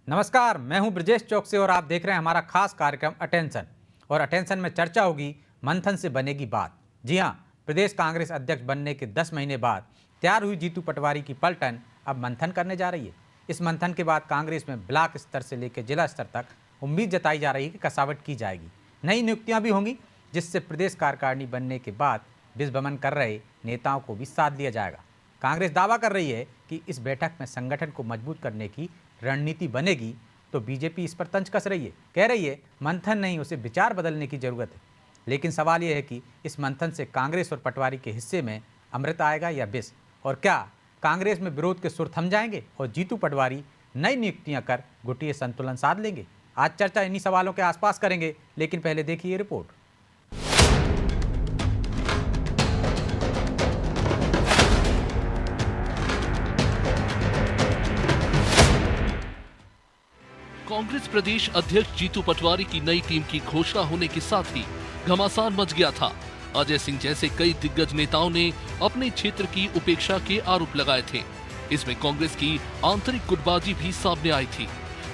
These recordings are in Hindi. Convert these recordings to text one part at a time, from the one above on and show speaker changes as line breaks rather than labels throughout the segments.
नमस्कार, मैं हूं ब्रजेश चौकसे और आप देख रहे हैं हमारा खास कार्यक्रम अटेंशन। और अटेंशन में चर्चा होगी मंथन से बनेगी बात। जी हां, प्रदेश कांग्रेस अध्यक्ष बनने के 10 महीने बाद तैयार हुई जीतू पटवारी की पलटन अब मंथन करने जा रही है। इस मंथन के बाद कांग्रेस में ब्लॉक स्तर से लेकर जिला स्तर तक उम्मीद जताई जा रही है कि कसावट की जाएगी, नई नियुक्तियां भी होंगी, जिससे प्रदेश कार्यकारिणी बनने के बाद विश्वभ्रमण कर रहे नेताओं को भी साथ लिया जाएगा। कांग्रेस दावा कर रही है कि इस बैठक में संगठन को मजबूत करने की रणनीति बनेगी, तो बीजेपी इस पर तंज कस रही है, कह रही है मंथन नहीं, उसे विचार बदलने की जरूरत है। लेकिन सवाल यह है कि इस मंथन से कांग्रेस और पटवारी के हिस्से में अमृत आएगा या विष, और क्या कांग्रेस में विरोध के सुर थम जाएंगे और जीतू पटवारी नई नियुक्तियां कर गुटीय संतुलन साध लेंगे। आज चर्चा इन्हीं सवालों के आसपास करेंगे, लेकिन पहले देखिए ये रिपोर्ट।
कांग्रेस प्रदेश अध्यक्ष जीतू पटवारी की नई टीम की घोषणा होने के साथ ही घमासान मच गया था। अजय सिंह जैसे कई दिग्गज नेताओं ने अपने क्षेत्र की उपेक्षा के आरोप लगाए थे। इसमें कांग्रेस की आंतरिक गुटबाजी भी सामने आई थी।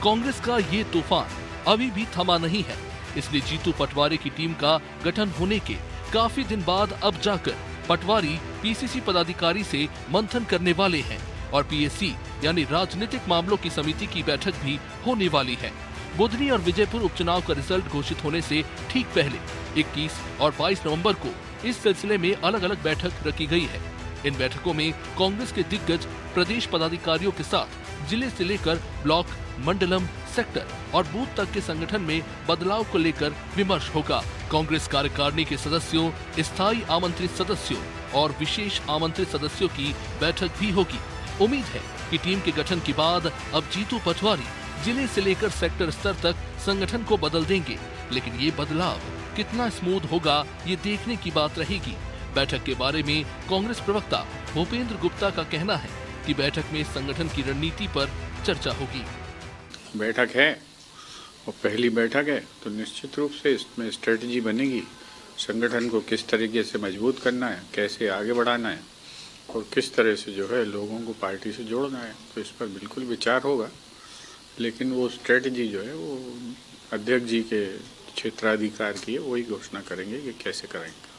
कांग्रेस का ये तूफान अभी भी थमा नहीं है, इसलिए जीतू पटवारी की टीम का गठन होने के काफी दिन बाद अब जाकर पटवारी पीसीसी पदाधिकारी से मंथन करने वाले हैं और पीएससी यानी राजनीतिक मामलों की समिति की बैठक भी होने वाली है। बुधनी और विजयपुर उपचुनाव का रिजल्ट घोषित होने से ठीक पहले 21 और 22 नवंबर को इस सिलसिले में अलग अलग बैठक रखी गई है। इन बैठकों में कांग्रेस के दिग्गज प्रदेश पदाधिकारियों के साथ जिले से लेकर ब्लॉक, मंडलम, सेक्टर और बूथ तक के संगठन में बदलाव को लेकर विमर्श होगा। कांग्रेस कार्यकारिणी के सदस्यों, स्थायी आमंत्रित सदस्यों और विशेष आमंत्रित सदस्यों की बैठक भी होगी। उम्मीद है कि टीम के गठन के बाद अब जीतू पटवारी जिले से लेकर सेक्टर स्तर तक संगठन को बदल देंगे, लेकिन ये बदलाव कितना स्मूथ होगा ये देखने की बात रहेगी। बैठक के बारे में कांग्रेस प्रवक्ता भूपेंद्र गुप्ता का कहना है कि बैठक में संगठन की रणनीति पर चर्चा होगी।
बैठक है और पहली बैठक है, तो निश्चित रूप से इसमें स्ट्रेटजी बनेगी। संगठन को किस तरीके से मजबूत करना है, कैसे आगे बढ़ाना है और किस तरह से जो है लोगों को पार्टी से जोड़ना है, तो इस पर बिल्कुल विचार होगा। लेकिन वो स्ट्रेटजी जो है वो अध्यक्ष जी के क्षेत्राधिकार की है, वही घोषणा करेंगे कि कैसे करेंगे।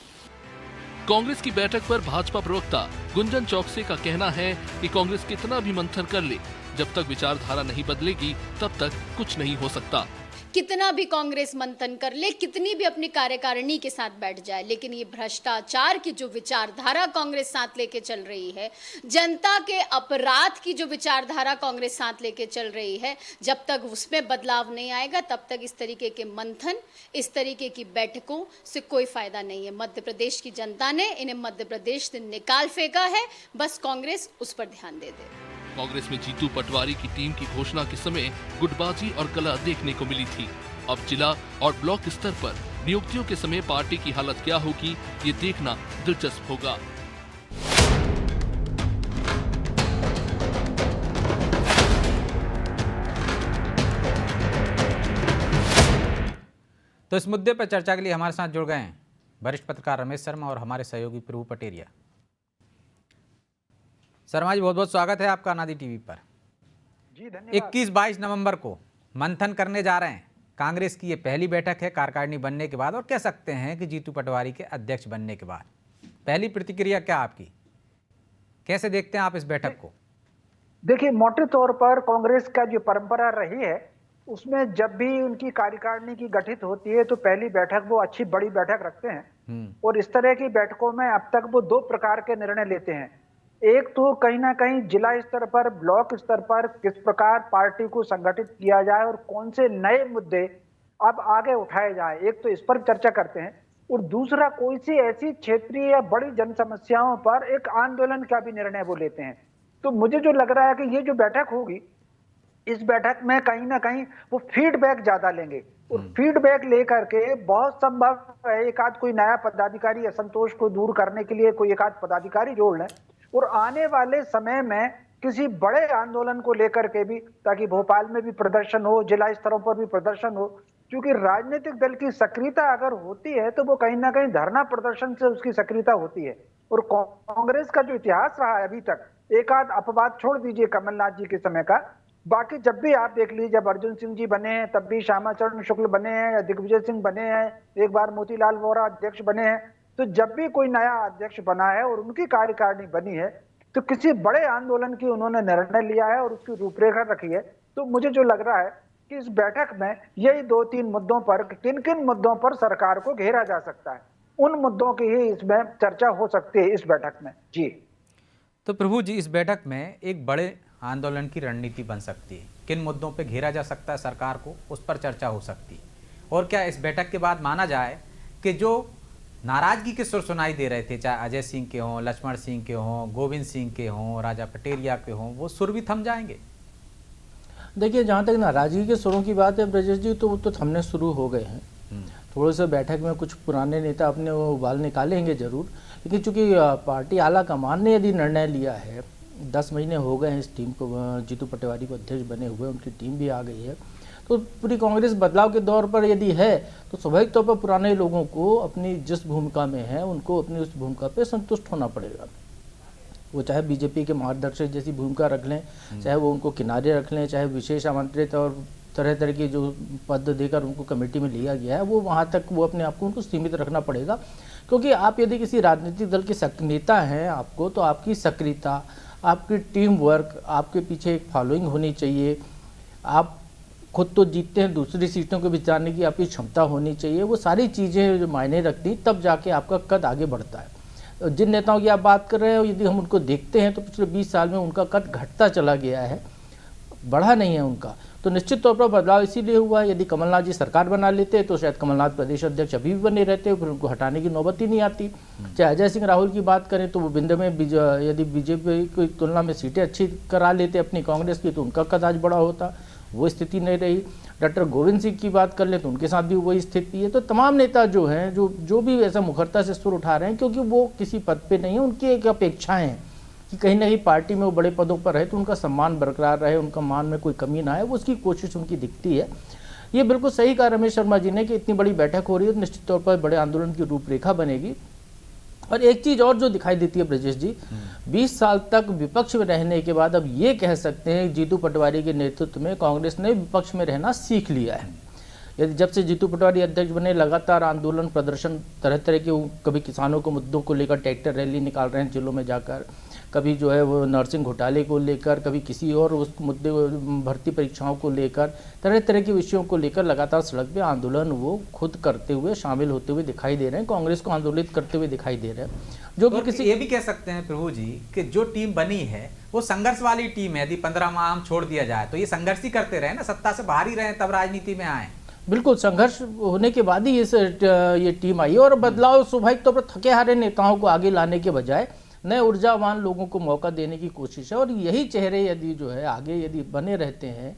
कांग्रेस की बैठक पर भाजपा प्रवक्ता गुंजन चौकसे का कहना है कि कांग्रेस कितना भी मंथन कर ले, जब तक विचारधारा नहीं बदलेगी तब तक कुछ नहीं हो सकता।
कितना भी कांग्रेस मंथन कर ले, कितनी भी अपनी कार्यकारिणी के साथ बैठ जाए, लेकिन ये भ्रष्टाचार की जो विचारधारा कांग्रेस साथ लेके चल रही है, जनता के अपराध की जो विचारधारा कांग्रेस साथ लेके चल रही है, जब तक उसमें बदलाव नहीं आएगा तब तक इस तरीके के मंथन, इस तरीके की बैठकों से कोई फायदा नहीं है। मध्य प्रदेश की जनता ने इन्हें मध्य प्रदेश से निकाल फेंका है, बस कांग्रेस उस पर ध्यान दे दे।
कांग्रेस में जीतू पटवारी की टीम की घोषणा के समय गुटबाजी और कलह देखने को मिली थी। अब जिला और ब्लॉक स्तर पर नियुक्तियों के समय पार्टी की हालत क्या होगी, ये देखना दिलचस्प होगा।
तो इस मुद्दे पर चर्चा के लिए हमारे साथ जुड़ गए हैं वरिष्ठ पत्रकार रमेश शर्मा और हमारे सहयोगी प्रभु पटेरिया। शर्मा जी, बहुत बहुत स्वागत है आपका नादी टीवी पर।
जी धन्यवाद।
21-22 नवंबर को मंथन करने जा रहे हैं। कांग्रेस की ये पहली बैठक है कार्यकारिणी बनने के बाद, और कह सकते हैं कि जीतू पटवारी के अध्यक्ष बनने के बाद। पहली प्रतिक्रिया क्या आपकी, कैसे देखते हैं आप इस बैठक को?
देखिए, मोटे तौर पर कांग्रेस का जो परंपरा रही है उसमें जब भी उनकी कार्यकारिणी की गठित होती है तो पहली बैठक वो अच्छी बड़ी बैठक रखते हैं, और इस तरह की बैठकों में अब तक वो दो प्रकार के निर्णय लेते हैं। एक तो कहीं ना कहीं जिला स्तर पर, ब्लॉक स्तर पर किस प्रकार पार्टी को संगठित किया जाए और कौन से नए मुद्दे अब आगे उठाए जाए, एक तो इस पर चर्चा करते हैं, और दूसरा कोई सी ऐसी क्षेत्रीय या बड़ी जन समस्याओं पर एक आंदोलन का भी निर्णय वो लेते हैं। तो मुझे जो लग रहा है कि ये जो बैठक होगी, इस बैठक में कहीं ना कहीं वो फीडबैक ज्यादा लेंगे, और फीडबैक लेकर के बहुत संभव है एक आध कोई नया पदाधिकारी असंतोष को दूर करने के लिए कोई एक आध पदाधिकारी जोड़ लें, और आने वाले समय में किसी बड़े आंदोलन को लेकर के भी, ताकि भोपाल में भी प्रदर्शन हो, जिला स्तरों पर भी प्रदर्शन हो। क्योंकि राजनीतिक दल की सक्रियता अगर होती है तो वो कहीं ना कहीं धरना प्रदर्शन से उसकी सक्रियता होती है। और कांग्रेस का जो इतिहास रहा है अभी तक, एक आध अपवाद छोड़ दीजिए कमलनाथ जी के समय का, बाकी जब भी आप देख लीजिए, जब अर्जुन सिंह जी बने हैं तब भी श्यामाचरण शुक्ल बने हैं या दिग्विजय सिंह बने हैं, एक बार मोतीलाल वोरा अध्यक्ष बने हैं। तो जब भी कोई नया अध्यक्ष बना है और उनकी कार्यकारिणी बनी है तो किसी बड़े आंदोलन की उन्होंने निर्णय लिया है और उसकी रूपरेखा रखी है। तो मुझे जो लग रहा है कि इस बैठक में यही 2-3 मुद्दों पर, किन किन मुद्दों पर सरकार को घेरा जा सकता है, उन मुद्दों की ही इसमें चर्चा हो सकती है इस बैठक में। जी
तो प्रभु जी, इस बैठक में एक बड़े आंदोलन की रणनीति बन सकती है। किन मुद्दों पे घेरा जा सकता है सरकार को, उस पर चर्चा हो सकती है। और क्या इस बैठक के बाद माना जाए कि जो नाराजगी के सुर सुनाई दे रहे थे, चाहे अजय सिंह के हों, लक्ष्मण सिंह के हों, गोविंद सिंह के हों, राजा पटेरिया के हों, वो सुर भी थम जाएंगे?
देखिए, जहाँ तक नाराजगी के सुरों की बात है ब्रजेश जी, तो वो तो थमने शुरू हो गए हैं। थोड़े से बैठक में कुछ पुराने नेता अपने वो उबाल निकालेंगे जरूर, लेकिन चूंकि पार्टी आला कमान ने यदि निर्णय लिया है, 10 महीने हो गए हैं इस टीम को, जीतू पटवारी को अध्यक्ष बने हुए, उनकी टीम भी आ गई है, तो पूरी कांग्रेस बदलाव के दौर पर यदि है तो स्वाभाविक तौर पर पुराने लोगों को अपनी जिस भूमिका में है उनको अपनी उस भूमिका पे संतुष्ट होना पड़ेगा। वो चाहे बीजेपी के मार्गदर्शक जैसी भूमिका रख लें, चाहे वो उनको किनारे रख लें, चाहे विशेष आमंत्रित और तरह तरह के जो पद देकर उनको कमेटी में लिया गया है, वो वहाँ तक वो अपने आप को उनको सीमित रखना पड़ेगा। क्योंकि आप यदि किसी राजनीतिक दल के नेता हैं आपको, तो आपकी सक्रियता, आपकी टीम वर्क, आपके पीछे एक फॉलोइंग होनी चाहिए, आप खुद तो जीतते हैं, दूसरी सीटों को भी जाने की आपकी क्षमता होनी चाहिए। वो सारी चीज़ें जो मायने रखती, तब जाके आपका कद आगे बढ़ता है। जिन नेताओं की आप बात कर रहे हो, यदि हम उनको देखते हैं तो पिछले 20 साल में उनका कद घटता चला गया है, बढ़ा नहीं है उनका। तो निश्चित तौर पर बदलाव इसीलिए हुआ है। यदि कमलनाथ जी सरकार बना लेते तो शायद कमलनाथ प्रदेश अध्यक्ष अभी भी बने रहते, फिर उनको हटाने की नौबत ही नहीं आती। चाहे अजय सिंह राहुल की बात करें तो वो बिंदे में यदि बीजेपी की तुलना में सीटें अच्छी करा लेते अपनी कांग्रेस की, तो उनका कद आज बड़ा होता, वो स्थिति नहीं रही। डॉक्टर गोविंद सिंह की बात कर ले तो उनके साथ भी वही स्थिति है। तो तमाम नेता जो हैं, जो भी ऐसा मुखरता से सुर उठा रहे हैं, क्योंकि वो किसी पद पे नहीं है, उनकी एक अपेक्षाएं हैं कि कहीं ना कहीं पार्टी में वो बड़े पदों पर रहे तो उनका सम्मान बरकरार रहे, उनका मान में कोई कमी ना आए, वो उसकी कोशिश उनकी दिखती है। ये बिल्कुल सही कहा रमेश शर्मा जी ने कि इतनी बड़ी बैठक हो रही है तो निश्चित तौर पर बड़े आंदोलन की रूपरेखा बनेगी। और एक चीज और जो दिखाई देती है ब्रजेश जी, 20 साल तक विपक्ष में रहने के बाद अब ये कह सकते हैं जीतू पटवारी के नेतृत्व में कांग्रेस ने विपक्ष में रहना सीख लिया है। यदि जब से जीतू पटवारी अध्यक्ष बने, लगातार आंदोलन प्रदर्शन तरह तरह के, कभी किसानों को मुद्दों को लेकर ट्रैक्टर रैली निकाल रहे हैं जिलों में जाकर, कभी जो है वो नर्सिंग घोटाले को लेकर, कभी किसी और उस मुद्दे भर्ती परीक्षाओं को लेकर, तरह तरह के विषयों को लेकर लगातार सड़क पे आंदोलन वो खुद करते हुए, शामिल होते हुए दिखाई दे रहे हैं, कांग्रेस को आंदोलित करते हुए दिखाई दे रहे हैं। जो कि किसी
ये भी कह सकते हैं प्रभु जी कि जो टीम बनी है वो संघर्ष वाली टीम है। यदि 15 माह हम छोड़ दिया जाए तो ये संघर्ष ही करते रहे ना, सत्ता से बाहर ही रहे तब राजनीति में आए।
बिल्कुल, संघर्ष होने के बाद ही ये टीम आई और बदलाव स्वाभाविक तौर पर थके हारे नेताओं को आगे लाने के बजाय नए ऊर्जावान लोगों को मौका देने की कोशिश है। और यही चेहरे यदि जो है आगे यदि बने रहते हैं,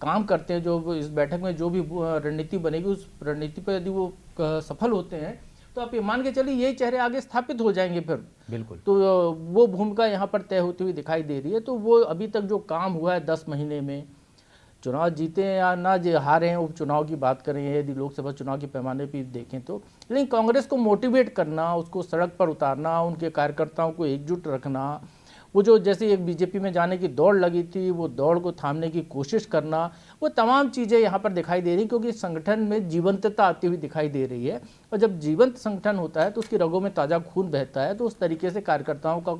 काम करते हैं, जो इस बैठक में जो भी रणनीति बनेगी उस रणनीति पर यदि वो सफल होते हैं तो आप ये मान के चलिए यही चेहरे आगे स्थापित हो जाएंगे फिर।
बिल्कुल।
तो वो भूमिका यहाँ पर तय होती हुई दिखाई दे रही है। तो वो अभी तक जो काम हुआ है 10 महीने में, चुनाव जीते या ना हारे हैं, उपचुनाव की बात करें, यदि लोकसभा चुनाव के पैमाने पर देखें तो, लेकिन कांग्रेस को मोटिवेट करना, उसको सड़क पर उतारना, उनके कार्यकर्ताओं को एकजुट रखना, वो जो जैसे एक बीजेपी में जाने की दौड़ लगी थी, वो दौड़ को थामने की कोशिश करना, वो तमाम चीज़ें यहाँ पर दिखाई दे रही, क्योंकि संगठन में जीवंतता आती हुई दिखाई दे रही है। और जब जीवंत संगठन होता है तो उसकी रगों में ताज़ा खून बहता है, तो उस तरीके से कार्यकर्ताओं का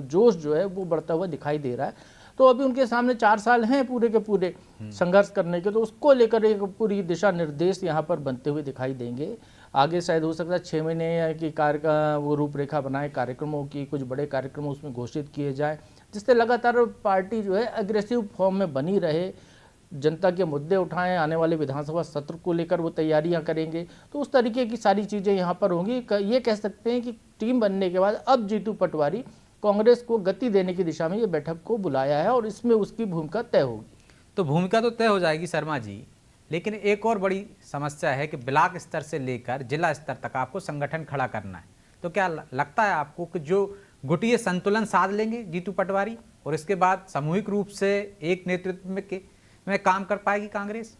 जोश जो है वो बढ़ता हुआ दिखाई दे रहा है। तो अभी उनके सामने 4 साल हैं पूरे के पूरे संघर्ष करने के, तो उसको लेकर एक पूरी दिशा निर्देश यहाँ पर बनते हुए दिखाई देंगे। आगे शायद हो सकता है 6 महीने की कार्य का वो रूपरेखा बनाए, कार्यक्रमों की, कुछ बड़े कार्यक्रम उसमें घोषित किए जाए, जिससे लगातार पार्टी जो है अग्रेसिव फॉर्म में बनी रहे, जनता के मुद्दे उठाएं, आने वाले विधानसभा सत्र को लेकर वो तैयारियां करेंगे। तो उस तरीके की सारी चीज़ें यहाँ पर होंगी। ये कह सकते हैं कि टीम बनने के बाद अब जीतू पटवारी कांग्रेस को गति देने की दिशा में ये बैठक को बुलाया है और इसमें उसकी भूमिका तय होगी।
तो भूमिका तो तय हो जाएगी शर्मा जी, लेकिन एक और बड़ी समस्या है कि ब्लॉक स्तर से लेकर जिला स्तर तक आपको संगठन खड़ा करना है। तो क्या लगता है आपको कि जो गुटिये संतुलन साध लेंगे जीतू पटवारी और इसके बाद सामूहिक रूप से एक नेतृत्व में काम कर पाएगी कांग्रेस?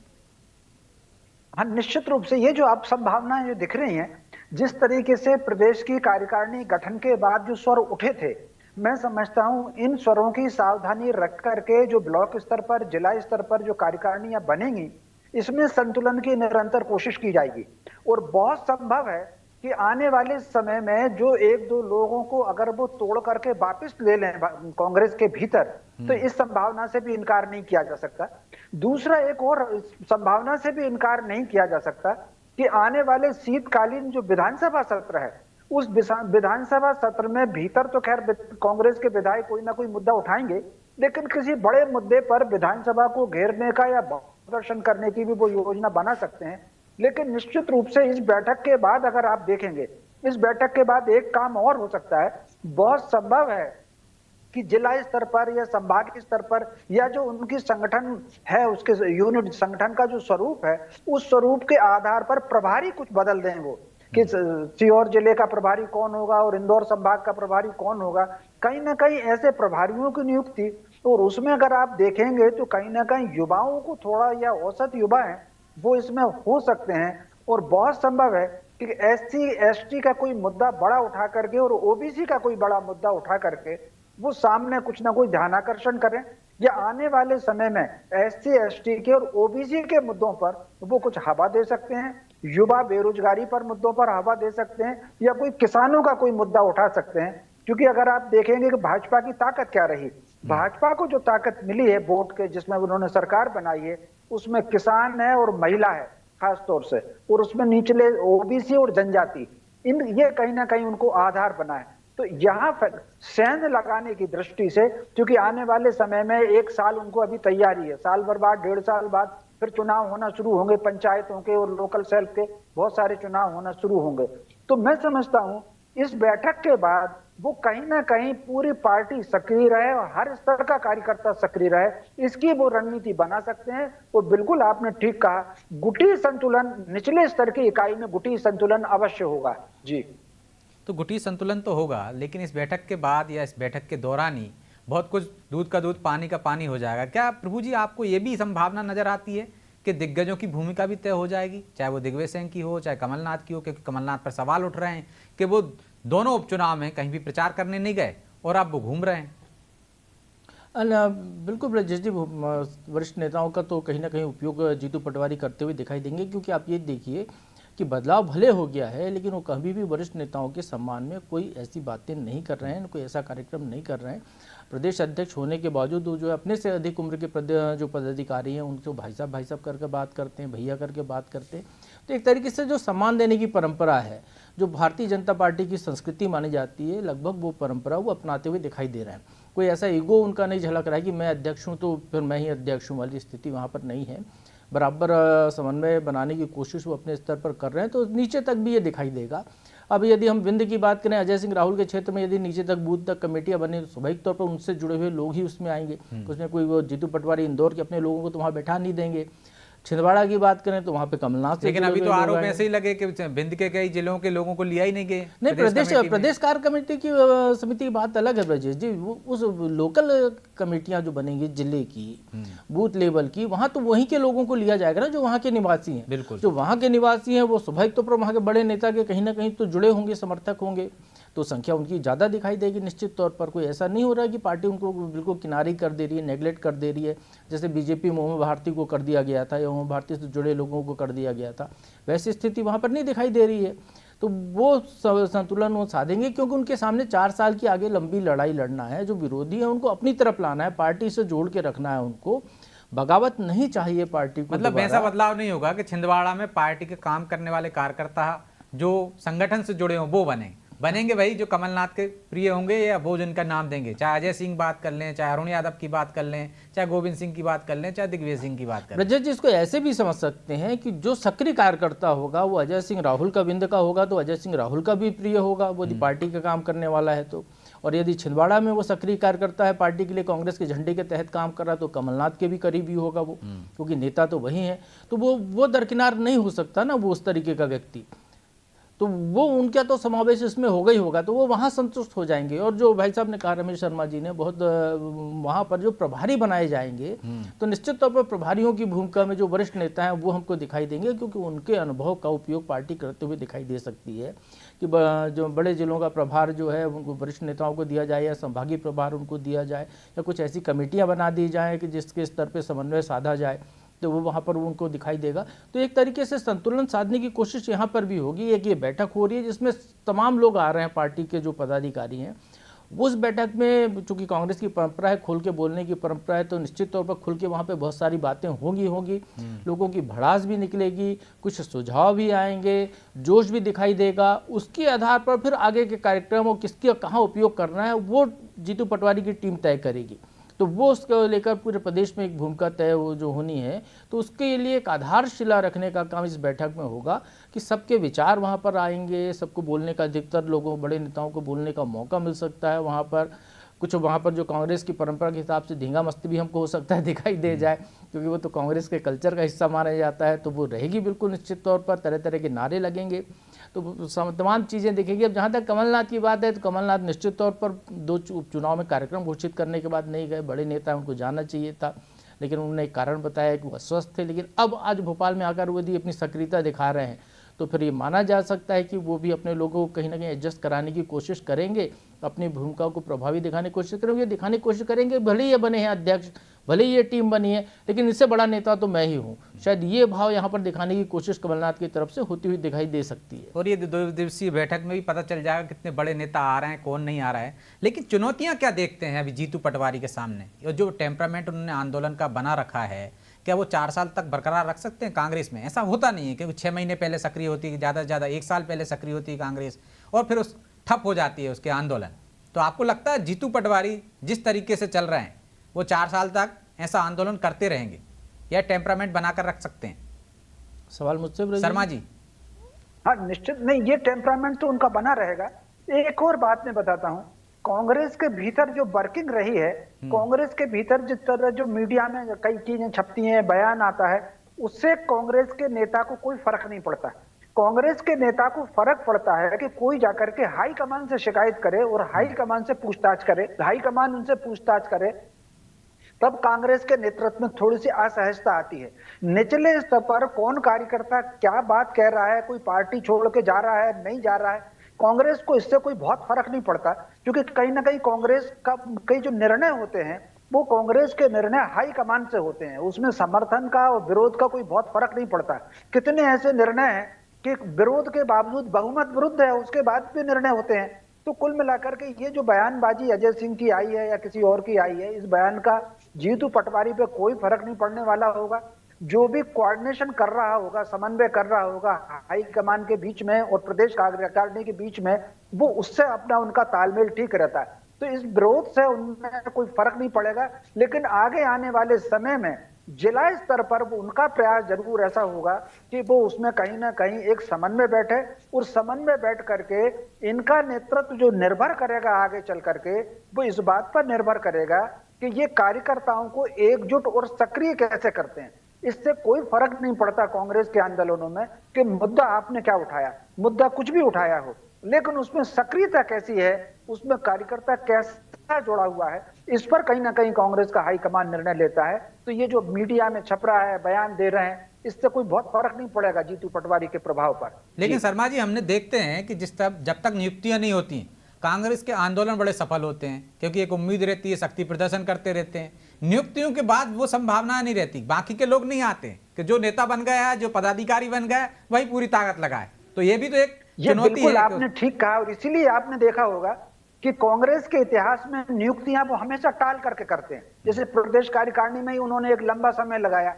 हाँ, निश्चित रूप से ये जो आप संभावनाएं जो दिख रही हैं, जिस तरीके से प्रदेश की कार्यकारिणी गठन के बाद जो स्वर उठे थे, मैं समझता हूं इन स्वरों की सावधानी रख करके जो ब्लॉक स्तर पर, जिला स्तर पर जो कार्यकारिणियां बनेंगी, इसमें संतुलन की निरंतर कोशिश की जाएगी। और बहुत संभव है कि आने वाले समय में जो एक दो लोगों को अगर वो तोड़ करके वापस ले लें कांग्रेस के भीतर, तो इस संभावना से भी इनकार नहीं किया जा सकता। दूसरा, एक और संभावना से भी इनकार नहीं किया जा सकता कि आने वाले शीतकालीन जो विधानसभा सत्र है, उस विधानसभा सत्र में भीतर तो खैर कांग्रेस के विधायक कोई ना कोई मुद्दा उठाएंगे, लेकिन किसी बड़े मुद्दे पर विधानसभा को घेरने का या प्रदर्शन करने की भी वो योजना बना सकते हैं। लेकिन निश्चित रूप से इस बैठक के बाद अगर आप देखेंगे, इस बैठक के बाद एक काम और हो सकता है। बहुत संभव है कि जिला स्तर पर या संभागीय स्तर पर या जो उनकी संगठन है, उसके यूनिट संगठन का जो स्वरूप है, उस स्वरूप के आधार पर प्रभारी कुछ बदल दें वो, कि सीहोर जिले का प्रभारी कौन होगा और इंदौर संभाग का प्रभारी कौन होगा। कहीं ना कहीं ऐसे प्रभारियों की नियुक्ति, और उसमें अगर आप देखेंगे तो कहीं ना कहीं युवाओं को थोड़ा, या औसत युवा हैं वो इसमें हो सकते हैं। और बहुत संभव है कि SC ST का कोई मुद्दा बड़ा उठा करके और OBC का कोई बड़ा मुद्दा उठा करके वो सामने कुछ ना कोई ध्यानाकर्षण करें, या आने वाले समय में SC ST के और OBC के मुद्दों पर वो कुछ हवा दे सकते हैं, युवा बेरोजगारी पर मुद्दों पर हवा दे सकते हैं, या कोई किसानों का कोई मुद्दा उठा सकते हैं। क्योंकि अगर आप देखेंगे कि भाजपा की ताकत क्या रही, भाजपा को जो ताकत मिली है वोट के, जिसमें उन्होंने सरकार बनाई है, उसमें किसान है और महिला है खास तौर से, और उसमें निचले OBC और जनजाति, ये कहीं ना कहीं उनको आधार बना है। तो यहाँ सेंध लगाने की दृष्टि से, क्योंकि आने वाले समय में 1 साल उनको अभी तैयारी है, साल भर बाद, 1.5 साल बाद फिर चुनाव होना शुरू होंगे, पंचायतों के और लोकल सेल्फ के बहुत सारे चुनाव होना शुरू होंगे। तो मैं समझता हूं इस बैठक के बाद वो कहीं ना कहीं पूरी पार्टी सक्रिय रहे और हर स्तर का कार्यकर्ता सक्रिय रहे, इसकी वो रणनीति बना सकते हैं। और बिल्कुल आपने ठीक कहा, गुटी संतुलन, निचले स्तर की इकाई में गुटी संतुलन अवश्य होगा। जी,
तो गुटी संतुलन तो होगा, लेकिन इस बैठक के बाद या इस बैठक के दौरान ही बहुत कुछ दूध का दूध पानी का पानी हो जाएगा। क्या प्रभु जी आपको ये भी संभावना नजर आती है कि दिग्गजों की भूमिका भी तय हो जाएगी, चाहे वो दिग्विजय सिंह की हो चाहे कमलनाथ की हो, क्योंकि कमलनाथ पर सवाल उठ रहे हैं कि वो दोनों उपचुनाव में कहीं भी प्रचार करने नहीं गए और अब वो घूम रहे हैं।
बिल्कुल ब्रजेश जी, वरिष्ठ नेताओं का तो कहीं ना कहीं उपयोग जीतू पटवारी करते हुए दिखाई देंगे, क्योंकि आप ये देखिए कि बदलाव भले हो गया है, लेकिन वो कभी भी वरिष्ठ नेताओं के सम्मान में कोई ऐसी बातें नहीं कर रहे हैं, कोई ऐसा कार्यक्रम नहीं कर रहे हैं। प्रदेश अध्यक्ष होने के बावजूद जो है अपने से अधिक उम्र के जो पदाधिकारी हैं उनको भाई साहब करके बात करते हैं, भैया करके बात करते हैं। तो एक तरीके से जो सम्मान देने की परंपरा है, जो भारतीय जनता पार्टी की संस्कृति मानी जाती है, लगभग वो परंपरा वो अपनाते हुए दिखाई दे रहे हैं। कोई ऐसा ईगो उनका नहीं झलक रहा है कि मैं अध्यक्ष हूँ तो फिर मैं ही अध्यक्ष हूँ वाली स्थिति वहाँ पर नहीं है। बराबर समन्वय बनाने की कोशिश वो अपने स्तर पर कर रहे हैं, तो नीचे तक भी ये दिखाई देगा। अब यदि हम विंध्य की बात करें, अजय सिंह राहुल के क्षेत्र में यदि नीचे तक बूथ तक कमेटियां बने, तो स्वाभाविक तौर पर उनसे जुड़े हुए लोग ही उसमें आएंगे। उसमें कोई वो जीतू पटवारी इंदौर के अपने लोगों को तो वहाँ बैठा नहीं देंगे। छिंदवाड़ा की बात करें तो वहाँ पे कमलनाथ से,
लेकिन अभी तो आरोप ऐसे ही लगे कि विंध्य के कई जिलों के लोगों को लिया ही नहीं गए।
नहीं, प्रदेश कार्य कमेटी की समिति की बात अलग है ब्रजेश जी। उस लोकल कमेटियां जो बनेंगी जिले की, बूथ लेवल की, वहां तो वहीं के लोगों को लिया जाएगा ना जो वहां के निवासी हैं।
बिल्कुल,
जो वहां के निवासी हैं वो स्वाभाविक तौर पर वहां के बड़े नेता के कहीं ना कहीं तो जुड़े होंगे, समर्थक होंगे, तो संख्या उनकी ज़्यादा दिखाई देगी निश्चित तौर पर। कोई ऐसा नहीं हो रहा है कि पार्टी उनको बिल्कुल किनारे कर दे रही है, नेगलेक्ट कर दे रही है, जैसे बीजेपी में उमा भारती को कर दिया गया था या उमा भारती से जुड़े लोगों को कर दिया गया था, वैसी स्थिति वहाँ पर नहीं दिखाई दे रही है। तो वो संतुलन वो साधेंगे, क्योंकि उनके सामने 4 साल की आगे लंबी लड़ाई लड़ना है। जो विरोधी है उनको अपनी तरफ लाना है, पार्टी से जोड़ के रखना है, उनको बगावत नहीं चाहिए पार्टी को।
मतलब ऐसा बदलाव नहीं होगा कि छिंदवाड़ा में पार्टी के काम करने वाले कार्यकर्ता जो संगठन से जुड़े हों वो बनेंगे भाई, जो कमलनाथ के प्रिय होंगे या वो जिनका नाम देंगे, चाहे अजय सिंह बात कर लें, चाहे अरुण यादव की बात कर लें, चाहे गोविंद सिंह की बात कर लें, चाहे दिग्विजय सिंह की बात कर लें।
रजत जी, इसको ऐसे भी समझ सकते हैं कि जो सक्रिय कार्यकर्ता होगा वो अजय सिंह राहुल का विंध्य का होगा, तो अजय सिंह राहुल का भी प्रिय होगा वो, यदि पार्टी का काम करने वाला है तो। और यदि छिंदवाड़ा में वो सक्रिय कार्यकर्ता है, पार्टी के लिए कांग्रेस के झंडे के तहत काम कर रहा है, तो कमलनाथ के भी करीबी होगा वो, क्योंकि नेता तो वही है। तो वो दरकिनार नहीं हो सकता ना वो उस तरीके का व्यक्ति। तो वो उनका तो समावेश इसमें होगा ही होगा, तो वो वहाँ संतुष्ट हो जाएंगे। और जो भाई साहब ने कहा, रमेश शर्मा जी ने, बहुत वहाँ पर जो प्रभारी बनाए जाएंगे तो निश्चित तौर पर प्रभारियों की भूमिका में जो वरिष्ठ नेता हैं वो हमको दिखाई देंगे, क्योंकि उनके अनुभव का उपयोग पार्टी करते हुए दिखाई दे सकती है कि जो बड़े जिलों का प्रभार जो है उनको वरिष्ठ नेताओं को दिया जाए, या संभागीय प्रभार उनको दिया जाए, या कुछ ऐसी कमेटियाँ बना दी जाएँ कि जिसके स्तर पर समन्वय साधा जाए, तो वो वहाँ पर उनको दिखाई देगा। तो एक तरीके से संतुलन साधने की कोशिश यहाँ पर भी होगी। एक ये बैठक हो रही है जिसमें तमाम लोग आ रहे हैं, पार्टी के जो पदाधिकारी हैं। उस बैठक में चूंकि कांग्रेस की परंपरा है, खोल के बोलने की परंपरा है, तो निश्चित तौर पर खुल के वहाँ पे बहुत सारी बातें होंगी, लोगों की भड़ास भी निकलेगी, कुछ सुझाव भी आएंगे, जोश भी दिखाई देगा। उसके आधार पर फिर आगे के कार्यक्रम और किसके कहाँ उपयोग करना है वो जीतू पटवारी की टीम तय करेगी। तो वो उसको लेकर पूरे प्रदेश में एक भूमिका तय वो जो होनी है, तो उसके लिए एक आधारशिला रखने का काम इस बैठक में होगा कि सबके विचार वहाँ पर आएंगे, सबको बोलने का, अधिकतर लोगों, बड़े नेताओं को बोलने का मौका मिल सकता है वहाँ पर। कुछ वहाँ पर जो कांग्रेस की परंपरा के हिसाब से धींगा मस्ती भी हमको हो सकता है दिखाई दे जाए, क्योंकि वो तो कांग्रेस के कल्चर का हिस्सा माना जाता है, तो वो रहेगी बिल्कुल निश्चित तौर पर। तरह तरह के नारे लगेंगे, तो तमाम चीज़ें दिखेगी। अब जहाँ तक कमलनाथ की बात है, तो कमलनाथ निश्चित तौर पर 2 उपचुनाव में कार्यक्रम घोषित करने के बाद नहीं गए। बड़े नेता उनको जाना चाहिए था, लेकिन उन्होंने एक कारण बताया कि वो अस्वस्थ थे। लेकिन अब आज भोपाल में आकर वो यदि अपनी सक्रियता दिखा रहे हैं, तो फिर ये माना जा सकता है कि वो भी अपने लोगों को कहीं ना कहीं एडजस्ट कराने की कोशिश करेंगे, अपनी भूमिका को प्रभावी दिखाने की कोशिश करेंगे, दिखाने की कोशिश करेंगे। भले ही ये बने हैं अध्यक्ष, भले ही ये टीम बनी है, लेकिन इससे बड़ा नेता तो मैं ही हूँ। शायद ये भाव यहाँ पर दिखाने की कोशिश कमलनाथ की तरफ से होती हुई दिखाई दे सकती है।
और ये 2 दिवसीय बैठक में भी पता चल जाएगा कितने बड़े नेता आ रहे हैं, कौन नहीं आ रहा है। लेकिन चुनौतियाँ क्या देखते हैं अभी जीतू पटवारी के सामने? और जो टेम्परामेंट उन्होंने आंदोलन का बना रखा है, क्या वो 4 साल तक बरकरार रख सकते हैं कांग्रेस में? ऐसा होता नहीं है, क्योंकि 6 महीने पहले सक्रिय होती है, ज़्यादा से ज़्यादा 1 साल पहले सक्रिय होती है कांग्रेस, और फिर उस ठप हो जाती है उसके आंदोलन। तो आपको लगता है जीतू पटवारी जिस तरीके से चल रहे हैं वो 4 साल तक ऐसा आंदोलन करते रहेंगे, या टेम्परामेंट बनाकर रख सकते हैं?
सवाल मुझसे
शर्मा जी।
हाँ, निश्चित नहीं, ये टेम्परामेंट तो उनका बना रहेगा। एक और बात मैं बताता हूँ, कांग्रेस के भीतर जो वर्किंग रही है, कांग्रेस के भीतर जिस तरह जो मीडिया में कई चीजें छपती हैं, बयान आता है, उससे कांग्रेस के नेता को कोई फर्क नहीं पड़ता। कांग्रेस के नेता को फर्क पड़ता है कि कोई जाकर के हाई कमान से शिकायत करे और हाई कमान से पूछताछ करे, हाई कमान उनसे पूछताछ करे, तब कांग्रेस के नेतृत्व में थोड़ी सी असहजता आती है। निचले स्तर पर कौन कार्यकर्ता क्या बात कह रहा है, कोई पार्टी छोड़ के जा रहा है, नहीं जा रहा है, कांग्रेस को इससे कोई बहुत फर्क नहीं पड़ता, क्योंकि कहीं ना कहीं कांग्रेस का कई जो निर्णय होते हैं वो कांग्रेस के निर्णय हाई कमान से होते हैं, उसमें समर्थन का और विरोध का कोई बहुत फर्क नहीं पड़ता। कितने ऐसे निर्णय हैं कि विरोध के बावजूद बहुमत विरुद्ध है, उसके बाद भी निर्णय होते हैं। तो कुल मिलाकर के ये जो बयानबाजी अजय सिंह की आई है या किसी और की आई है, इस बयान का जीतू पटवारी पे कोई फर्क नहीं पड़ने वाला होगा। जो भी कोऑर्डिनेशन कर रहा होगा, समन्वय कर रहा होगा हाई कमान के बीच में और प्रदेश कार्यकारिणी के बीच में, वो उससे अपना उनका तालमेल ठीक रहता है। तो इस विरोध से उनमें कोई फर्क नहीं पड़ेगा। लेकिन आगे आने वाले समय में जिला स्तर पर वो उनका प्रयास जरूर ऐसा होगा कि वो उसमें कहीं ना कहीं एक समन्वय बैठे, और समन्वय बैठ करके इनका नेतृत्व जो निर्भर करेगा आगे चल करके, वो इस बात पर निर्भर करेगा कि ये कार्यकर्ताओं को एकजुट और सक्रिय कैसे करते हैं। इससे कोई फर्क नहीं पड़ता कांग्रेस के आंदोलनों में कि मुद्दा आपने क्या उठाया, मुद्दा कुछ भी उठाया हो, लेकिन उसमें सक्रियता कैसी है, उसमें कार्यकर्ता कैसा जुड़ा हुआ है, इस पर कहीं ना कहीं कांग्रेस का हाईकमान निर्णय लेता है। तो ये जो मीडिया में छप रहा है, बयान दे रहे हैं, इससे कोई बहुत फर्क नहीं पड़ेगा जीतू पटवारी के प्रभाव पर।
लेकिन शर्मा जी, हमने देखते हैं कि जब तक नियुक्तियां नहीं होती कांग्रेस के आंदोलन बड़े सफल होते हैं, क्योंकि एक उम्मीद रहती है, शक्ति प्रदर्शन करते रहते हैं। नियुक्तियों के बाद वो संभावना नहीं रहती, बाकी के लोग नहीं आते कि जो नेता बन गया, जो पदाधिकारी बन गया, वही पूरी ताकत लगाए। तो ये भी तो एक चुनौती है।
आपने ठीक कहा, और इसीलिए आपने देखा होगा कि कांग्रेस के इतिहास में नियुक्तियां वो हमेशा टाल करके करते हैं। जैसे प्रदेश कार्यकारिणी में ही उन्होंने एक लंबा समय लगाया,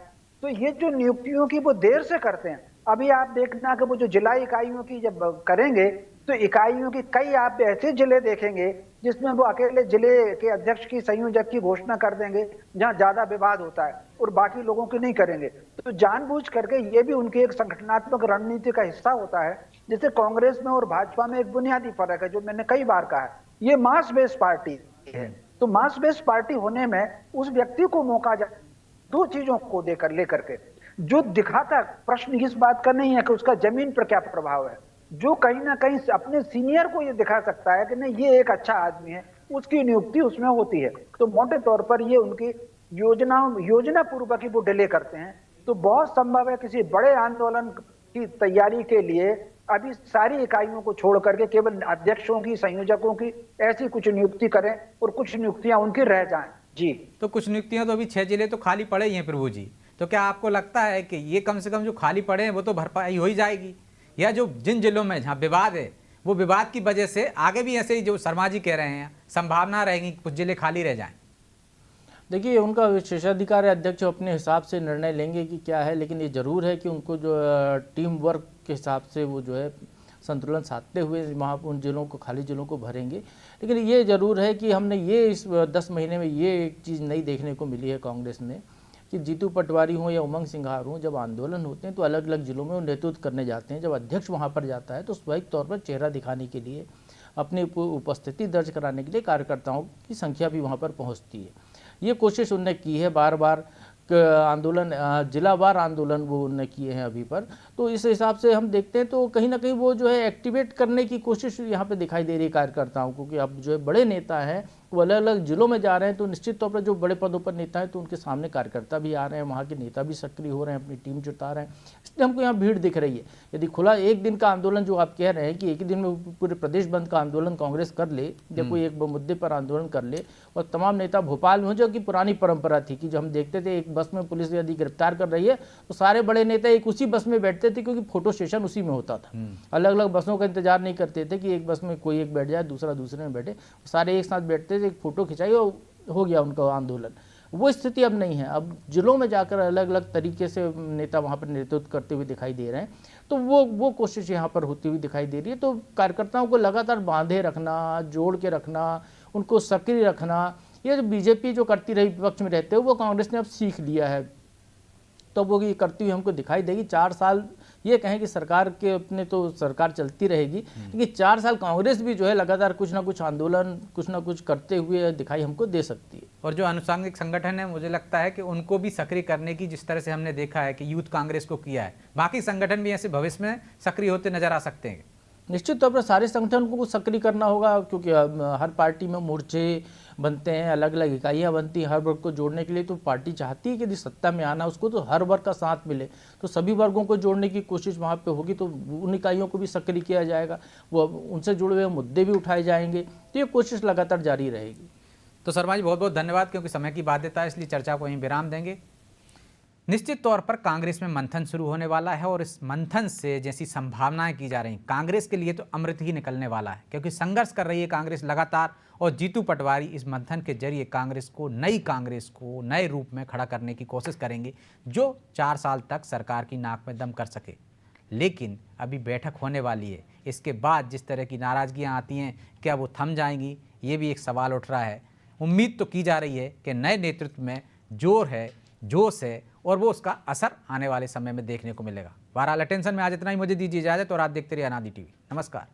तो ये जो नियुक्तियों की वो देर से करते हैं। अभी आप देखना कि वो जो जिला इकाइयों की जब करेंगे, तो इकाइयों की कई आप ऐसे जिले देखेंगे जिसमें वो अकेले जिले के अध्यक्ष की, संयोजक की घोषणा कर देंगे जहां ज्यादा विवाद होता है, और बाकी लोगों की नहीं करेंगे। तो जानबूझ करके ये भी उनकी एक संगठनात्मक रणनीति का हिस्सा होता है। जैसे कांग्रेस में और भाजपा में एक बुनियादी फर्क है, जो मैंने कई बार कहा है, ये मास बेस्ड पार्टी है। तो मास बेस्ड पार्टी होने में उस व्यक्ति को मौका दो चीजों को लेकर के जो दिखाता, प्रश्न इस बात का नहीं है कि उसका जमीन पर क्या प्रभाव है, जो कहीं ना कहीं अपने सीनियर को ये दिखा सकता है कि नहीं ये एक अच्छा आदमी है, उसकी नियुक्ति उसमें होती है। तो मोटे तौर पर ये उनकी योजना पूर्वक ही वो डिले करते हैं। तो बहुत संभव है किसी बड़े आंदोलन की तैयारी के लिए अभी सारी इकाइयों को छोड़ करके केवल अध्यक्षों की, संयोजकों की ऐसी कुछ नियुक्ति करें और कुछ नियुक्तियां उनकी रह जाएं। जी,
तो कुछ नियुक्तियां तो अभी 6 जिले तो खाली पड़े ही हैं प्रभु जी, तो क्या आपको लगता है कि ये कम से कम जो खाली पड़े हैं वो तो भरपाई हो ही जाएगी, या जो जिन जिलों में जहाँ विवाद है वो विवाद की वजह से आगे भी ऐसे ही जो शर्मा जी कह रहे हैं संभावना रहेगी कुछ जिले खाली रह जाएं?
देखिए, उनका विशेषाधिकार अध्यक्ष अपने हिसाब से निर्णय लेंगे कि क्या है, लेकिन ये ज़रूर है कि उनको जो टीम वर्क के हिसाब से वो जो है संतुलन साधते हुए वहाँ उन जिलों को, खाली जिलों को भरेंगे। लेकिन ये ज़रूर है कि हमने ये इस 10 महीने में ये एक चीज़ नई देखने को मिली है कांग्रेस में कि जीतू पटवारी हों या उमंग सिंघार हों, जब आंदोलन होते हैं तो अलग अलग जिलों में वो नेतृत्व करने जाते हैं। जब अध्यक्ष वहाँ पर जाता है तो स्वाभाविक तौर पर चेहरा दिखाने के लिए, अपनी उपस्थिति दर्ज कराने के लिए कार्यकर्ताओं की संख्या भी वहाँ पर पहुँचती है। ये कोशिश उनने की है बार बार, आंदोलन जिलावार आंदोलन वो उनने किए हैं अभी पर। तो इस हिसाब से हम देखते हैं तो कहीं ना कहीं वो जो है एक्टिवेट करने की कोशिश यहाँ पे दिखाई दे रही है कार्यकर्ताओं को कि अब जो है बड़े नेता हैं वो अलग अलग जिलों में जा रहे हैं, तो निश्चित तौर पर जो बड़े पदों पर नेता हैं तो उनके सामने कार्यकर्ता भी आ रहे हैं, वहाँ के नेता भी सक्रिय हो रहे हैं, अपनी टीम जुटा रहे हैं, इसलिए हमको यहाँ भीड़ दिख रही है। यदि खुला एक दिन का आंदोलन जो आप कह रहे हैं कि एक ही दिन में पूरे प्रदेश बंद का आंदोलन कांग्रेस कर ले या कोई एक मुद्दे पर आंदोलन कर ले और तमाम नेता भोपाल में हो, जो कि पुरानी परंपरा थी कि जो हम देखते थे एक बस में पुलिस यदि गिरफ्तार कर रही है तो सारे बड़े नेता एक उसी बस में बैठते थे, क्योंकि फोटो सेशन उसी में होता था। अलग अलग बसों का इंतजार नहीं करते थे कि एक बस में कोई एक बैठ जाए दूसरा दूसरे में बैठे, सारे एक साथ बैठते थे, एक फोटो खिंचाई और हो गया उनका आंदोलन। वो स्थिति अब नहीं है। अब जिलों में जाकर अलग अलग तरीके से नेता वहाँ पर नेतृत्व करते हुए दिखाई दे रहे हैं, तो वो कोशिश यहाँ पर होती हुई दिखाई दे रही है। तो कार्यकर्ताओं को लगातार बांधे रखना, जोड़ के रखना, उनको सक्रिय रखना, ये जो बीजेपी जो करती रही विपक्ष में रहते हुए, वो कांग्रेस ने अब सीख लिया है, तो वो ये करती हुई हमको दिखाई देगी। 4 साल ये कहें कि सरकार के अपने तो सरकार चलती रहेगी, लेकिन 4 साल कांग्रेस भी जो है लगातार कुछ ना कुछ आंदोलन, कुछ ना कुछ करते हुए दिखाई हमको दे सकती है।
और जो अनुषंगिक संगठन है, मुझे लगता है कि उनको भी सक्रिय करने की, जिस तरह से हमने देखा है कि यूथ कांग्रेस को किया है, बाकी संगठन भी ऐसे भविष्य में सक्रिय होते नजर आ सकते हैं।
निश्चित तौर पर सारे संगठन को सक्रिय करना होगा, क्योंकि हर पार्टी में मोर्चे बनते हैं, अलग अलग इकाइयाँ बनती हैं, हर वर्ग को जोड़ने के लिए। तो पार्टी चाहती है कि यदि सत्ता में आना उसको तो हर वर्ग का साथ मिले, तो सभी वर्गों को जोड़ने की कोशिश वहाँ पे होगी, तो उन इकाइयों को भी सक्रिय किया जाएगा, वो उनसे जुड़े हुए मुद्दे भी उठाए जाएंगे, तो ये कोशिश लगातार जारी रहेगी।
तो शर्मा जी बहुत बहुत धन्यवाद, क्योंकि समय की बाध्यता है इसलिए चर्चा को यहीं विराम देंगे। निश्चित तौर पर कांग्रेस में मंथन शुरू होने वाला है और इस मंथन से जैसी संभावनाएं की जा रही कांग्रेस के लिए तो अमृत ही निकलने वाला है, क्योंकि संघर्ष कर रही है कांग्रेस लगातार, और जीतू पटवारी इस मंथन के जरिए कांग्रेस को नए रूप में खड़ा करने की कोशिश करेंगे, जो 4 साल तक सरकार की नाक में दम कर सके। लेकिन अभी बैठक होने वाली है, इसके बाद जिस तरह की नाराज़गियाँ आती हैं, क्या वो थम जाएंगी, ये भी एक सवाल उठ रहा है। उम्मीद तो की जा रही है कि नए नेतृत्व में जोर है, जोश है, और वो उसका असर आने वाले समय में देखने को मिलेगा। बहरहाल अटेंशन में आज इतना ही, मुझे दीजिए इजाज़त और आप देखते रहिए अनादि टीवी। नमस्कार।